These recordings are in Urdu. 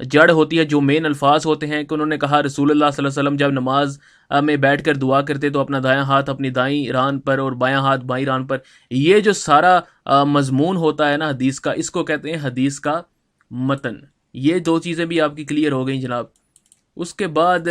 جڑ ہوتی ہے, جو مین الفاظ ہوتے ہیں کہ انہوں نے کہا رسول اللہ صلی اللہ علیہ وسلم جب نماز میں بیٹھ کر دعا کرتے تو اپنا دایاں ہاتھ اپنی دائیں ران پر اور بایاں ہاتھ بائیں ران پر. یہ جو سارا مضمون ہوتا ہے نا حدیث کا, اس کو کہتے ہیں حدیث کا متن. یہ دو چیزیں بھی آپ کی کلیئر ہو گئیں جناب. اس کے بعد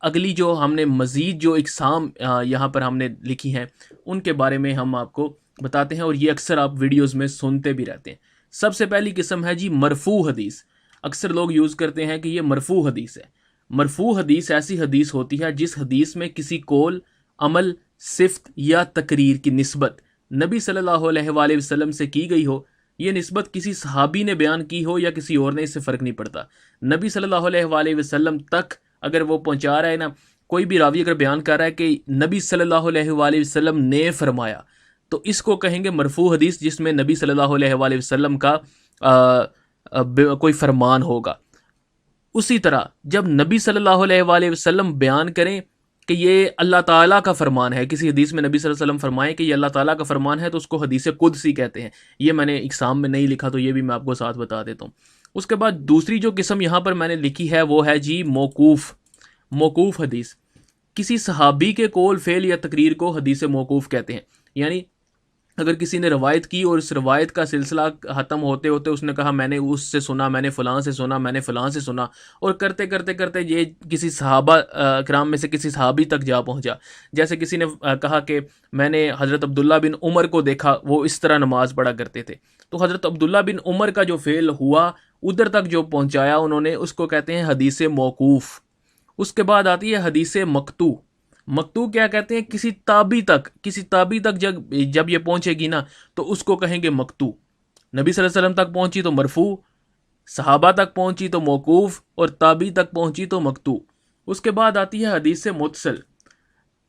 اگلی جو ہم نے مزید جو اقسام یہاں پر ہم نے لکھی ہیں ان کے بارے میں ہم آپ کو بتاتے ہیں, اور یہ اکثر آپ ویڈیوز میں سنتے بھی رہتے ہیں. سب سے پہلی قسم ہے جی مرفوع حدیث. اکثر لوگ یوز کرتے ہیں کہ یہ مرفوع حدیث ہے. مرفوع حدیث ایسی حدیث ہوتی ہے جس حدیث میں کسی قول, عمل, صفت یا تقریر کی نسبت نبی صلی اللہ علیہ وآلہ وسلم سے کی گئی ہو. یہ نسبت کسی صحابی نے بیان کی ہو یا کسی اور نے, اس سے فرق نہیں پڑتا. نبی صلی اللہ علیہ وآلہ وسلم تک اگر وہ پہنچا رہا ہے نا, کوئی بھی راوی اگر بیان کر رہا ہے کہ نبی صلی اللہ علیہ وآلہ وسلم نے فرمایا, تو اس کو کہیں گے مرفوع حدیث, جس میں نبی صلی اللہ علیہ وآلہ وسلم کا کوئی فرمان ہوگا. اسی طرح جب نبی صلی اللہ علیہ وآلہ وسلم بیان کریں کہ یہ اللہ تعالیٰ کا فرمان ہے, کسی حدیث میں نبی صلی اللہ علیہ وسلم فرمائیں کہ یہ اللہ تعالیٰ کا فرمان ہے, تو اس کو حدیث قدسی کہتے ہیں. یہ میں نے اقسام میں نہیں لکھا تو یہ بھی میں آپ کو ساتھ بتا دیتا ہوں. اس کے بعد دوسری جو قسم یہاں پر میں نے لکھی ہے وہ ہے جی موقوف. موقوف حدیث, کسی صحابی کے قول, فعل یا تقریر کو حدیث موقوف کہتے ہیں. یعنی اگر کسی نے روایت کی اور اس روایت کا سلسلہ ختم ہوتے ہوتے اس نے کہا میں نے اس سے سنا, میں نے فلاں سے سنا, میں نے فلاں سے سنا, اور کرتے کرتے کرتے یہ کسی صحابہ کرام میں سے کسی صحابی تک جا پہنچا. جیسے کسی نے کہا کہ میں نے حضرت عبداللہ بن عمر کو دیکھا وہ اس طرح نماز پڑھا کرتے تھے, تو حضرت عبداللہ بن عمر کا جو فعل ہوا ادھر تک جو پہنچایا انہوں نے, اس کو کہتے ہیں حدیث موقوف. اس کے بعد آتی ہے حدیث مقطوع. مقطوع کیا کہتے ہیں, کسی تابعی تک جب یہ پہنچے گی نا تو اس کو کہیں گے مقطوع. نبی صلی اللہ علیہ وسلم تک پہنچی تو مرفوع, صحابہ تک پہنچی تو موقوف, اور تابعی تک پہنچی تو مقطوع. اس کے بعد آتی ہے حدیث متصل.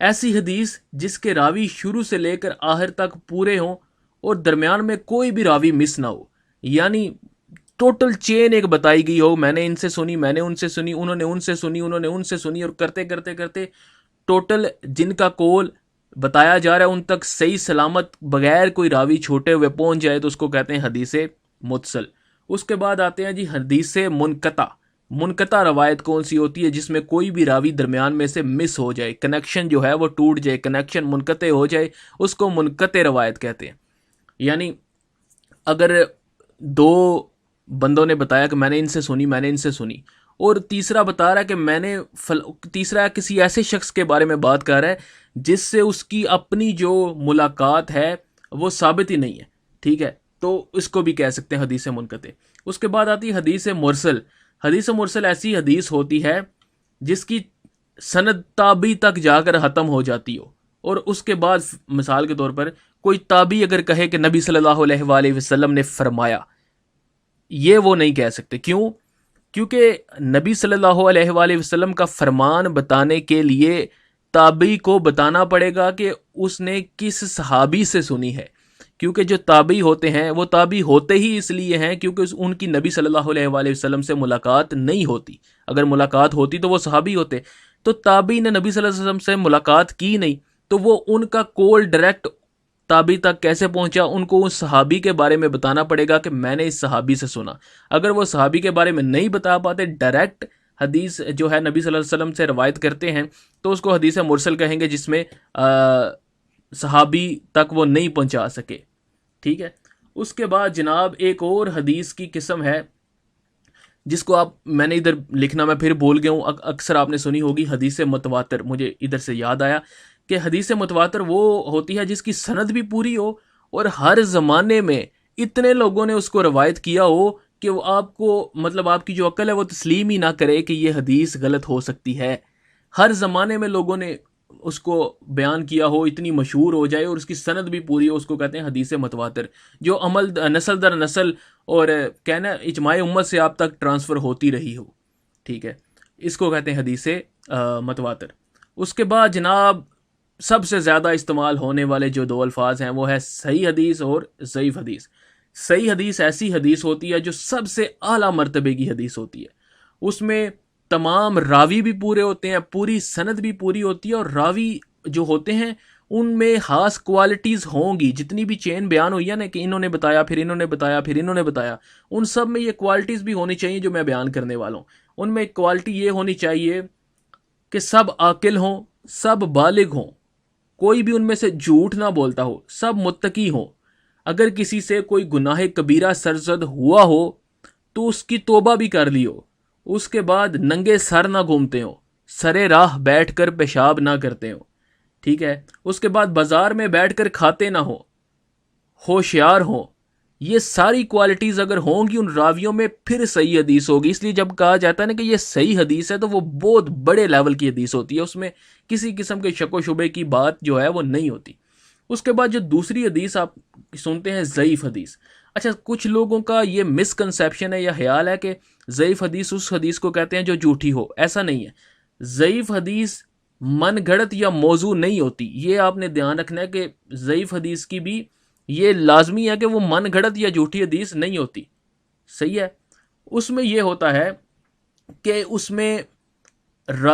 ایسی حدیث جس کے راوی شروع سے لے کر آخر تک پورے ہوں اور درمیان میں کوئی بھی راوی مس نہ ہو. یعنی ٹوٹل چین ایک بتائی گئی ہو, میں نے ان سے سنی, میں نے ان سے سنی, انہوں نے ان سے سنی, انہوں نے ان سے سنی, اور کرتے کرتے کرتے ٹوٹل جن کا قول بتایا جا رہا ہے ان تک صحیح سلامت بغیر کوئی راوی چھوٹے ہوئے پہنچ جائے تو اس کو کہتے ہیں حدیث متصل. اس کے بعد آتے ہیں جی حدیث منقطع. منقطع روایت کون سی ہوتی ہے, جس میں کوئی بھی راوی درمیان میں سے مس ہو جائے, کنیکشن جو ہے وہ ٹوٹ جائے, کنیکشن منقطع ہو جائے, اس کو منقطع روایت کہتے ہیں. یعنی اگر دو بندوں نے بتایا کہ میں نے ان سے سنی, میں نے ان سے سنی, اور تیسرا بتا رہا ہے کہ میں نے تیسرا کسی ایسے شخص کے بارے میں بات کر رہا ہے جس سے اس کی اپنی جو ملاقات ہے وہ ثابت ہی نہیں ہے, ٹھیک ہے, تو اس کو بھی کہہ سکتے ہیں حدیث منقطع. اس کے بعد آتی ہے حدیث مرسل. حدیث مرسل ایسی حدیث ہوتی ہے جس کی سند تابعی تک جا کر ختم ہو جاتی ہو, اور اس کے بعد مثال کے طور پر کوئی تابعی اگر کہے کہ نبی صلی اللہ علیہ وآلہ وسلم نے فرمایا, یہ وہ نہیں کہہ سکتے. کیوں؟ کیونکہ نبی صلی اللہ علیہ وآلہ وسلم کا فرمان بتانے کے لیے تابعی کو بتانا پڑے گا کہ اس نے کس صحابی سے سنی ہے. کیونکہ جو تابعی ہوتے ہیں وہ تابعی ہوتے ہی اس لیے ہیں کیونکہ ان کی نبی صلی اللہ علیہ وآلہ وسلم سے ملاقات نہیں ہوتی. اگر ملاقات ہوتی تو وہ صحابی ہوتے. تو تابعی نے نبی صلی اللہ علیہ وسلم سے ملاقات کی نہیں, تو وہ ان کا کول ڈائریکٹ تابعی تک کیسے پہنچا, ان کو اس صحابی کے بارے میں بتانا پڑے گا کہ میں نے اس صحابی سے سنا. اگر وہ صحابی کے بارے میں نہیں بتا پاتے, ڈائریکٹ حدیث جو ہے نبی صلی اللہ علیہ وسلم سے روایت کرتے ہیں, تو اس کو حدیث مرسل کہیں گے, جس میں صحابی تک وہ نہیں پہنچا سکے, ٹھیک ہے. اس کے بعد جناب ایک اور حدیث کی قسم ہے جس کو میں نے ادھر لکھنا میں پھر بھول گیا ہوں, اکثر آپ نے سنی ہوگی, حدیث متواتر. مجھے ادھر سے یاد آیا کہ حدیث متواتر وہ ہوتی ہے جس کی سند بھی پوری ہو اور ہر زمانے میں اتنے لوگوں نے اس کو روایت کیا ہو کہ وہ آپ کو مطلب آپ کی جو عقل ہے وہ تسلیم ہی نہ کرے کہ یہ حدیث غلط ہو سکتی ہے. ہر زمانے میں لوگوں نے اس کو بیان کیا ہو, اتنی مشہور ہو جائے اور اس کی سند بھی پوری ہو, اس کو کہتے ہیں حدیث متواتر. جو عمل نسل در نسل اور کہنا اجماع امت سے آپ تک ٹرانسفر ہوتی رہی ہو, ٹھیک ہے, اس کو کہتے ہیں حدیث متواتر. اس کے بعد جناب سب سے زیادہ استعمال ہونے والے جو دو الفاظ ہیں وہ ہے صحیح حدیث اور ضعیف حدیث. صحیح حدیث ایسی حدیث ہوتی ہے جو سب سے اعلیٰ مرتبے کی حدیث ہوتی ہے. اس میں تمام راوی بھی پورے ہوتے ہیں, پوری سند بھی پوری ہوتی ہے, اور راوی جو ہوتے ہیں ان میں خاص کوالٹیز ہوں گی. جتنی بھی چین بیان ہوئی ہے نا کہ انہوں نے بتایا پھر انہوں نے بتایا پھر انہوں نے بتایا, ان سب میں یہ کوالٹیز بھی ہونی چاہیے جو میں بیان کرنے والا ہوں. ان میں ایک کوالٹی یہ ہونی چاہیے کہ سب عاقل ہوں, سب بالغ ہوں, کوئی بھی ان میں سے جھوٹ نہ بولتا ہو, سب متقی ہوں. اگر کسی سے کوئی گناہ کبیرہ سرزد ہوا ہو تو اس کی توبہ بھی کر لی ہو. اس کے بعد ننگے سر نہ گھومتے ہو, سرے راہ بیٹھ کر پیشاب نہ کرتے ہو. ٹھیک ہے. اس کے بعد بازار میں بیٹھ کر کھاتے نہ ہو, ہوشیار ہوں. یہ ساری کوالٹیز اگر ہوں گی ان راویوں میں پھر صحیح حدیث ہوگی. اس لیے جب کہا جاتا ہے نا کہ یہ صحیح حدیث ہے تو وہ بہت بڑے لیول کی حدیث ہوتی ہے, اس میں کسی قسم کے شک و شبے کی بات جو ہے وہ نہیں ہوتی. اس کے بعد جو دوسری حدیث آپ سنتے ہیں ضعیف حدیث. اچھا, کچھ لوگوں کا یہ مسکنسیپشن ہے یا خیال ہے کہ ضعیف حدیث اس حدیث کو کہتے ہیں جو جھوٹی ہو. ایسا نہیں ہے. ضعیف حدیث من گھڑت یا موضوع نہیں ہوتی. یہ آپ نے دھیان رکھنا ہے کہ ضعیف حدیث کی بھی یہ لازمی ہے کہ وہ من گھڑت یا جھوٹی حدیث نہیں ہوتی. صحیح ہے. اس میں یہ ہوتا ہے کہ اس میں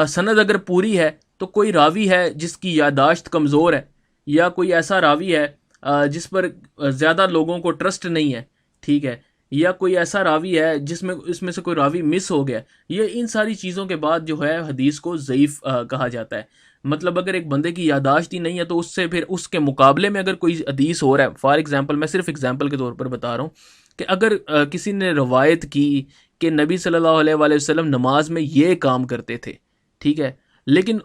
سند اگر پوری ہے تو کوئی راوی ہے جس کی یادداشت کمزور ہے, یا کوئی ایسا راوی ہے جس پر زیادہ لوگوں کو ٹرسٹ نہیں ہے, ٹھیک ہے, یا کوئی ایسا راوی ہے جس میں اس میں سے کوئی راوی مس ہو گیا. یہ ان ساری چیزوں کے بعد جو ہے حدیث کو ضعیف کہا جاتا ہے. مطلب اگر ایک بندے کی یادداشت ہی نہیں ہے تو اس سے پھر اس کے مقابلے میں اگر کوئی حدیث ہو رہا ہے, فار ایگزامپل میں صرف ایگزامپل کے طور پر بتا رہا ہوں کہ اگر کسی نے روایت کی کہ نبی صلی اللہ علیہ وآلہ وسلم نماز میں یہ کام کرتے تھے, ٹھیک ہے, لیکن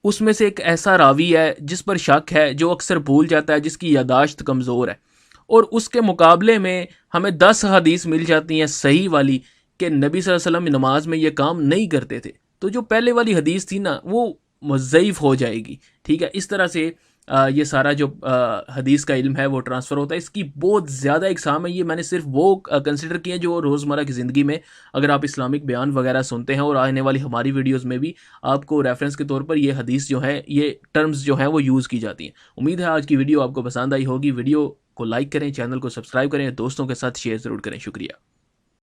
اس میں سے ایک ایسا راوی ہے جس پر شک ہے, جو اکثر بھول جاتا ہے, جس کی یادداشت کمزور ہے, اور اس کے مقابلے میں ہمیں 10 حدیث مل جاتی ہیں صحیح والی کہ نبی صلی اللہ علیہ وسلم نماز میں یہ کام نہیں کرتے تھے, تو جو پہلے والی حدیث تھی نا وہ ضعیف ہو جائے گی. ٹھیک ہے. اس طرح سے یہ سارا جو حدیث کا علم ہے وہ ٹرانسفر ہوتا ہے. اس کی بہت زیادہ اقسام ہے. یہ میں نے صرف وہ کنسیڈر کیے ہیں جو روزمرہ کی زندگی میں اگر آپ اسلامک بیان وغیرہ سنتے ہیں, اور آنے والی ہماری ویڈیوز میں بھی آپ کو ریفرنس کے طور پر یہ حدیث جو ہے, یہ ٹرمز جو ہیں وہ یوز کی جاتی ہیں. امید ہے آج کی ویڈیو آپ کو پسند آئی ہوگی. ویڈیو کو لائک کریں, چینل کو سبسکرائب کریں, دوستوں کے ساتھ شیئر ضرور کریں. شکریہ.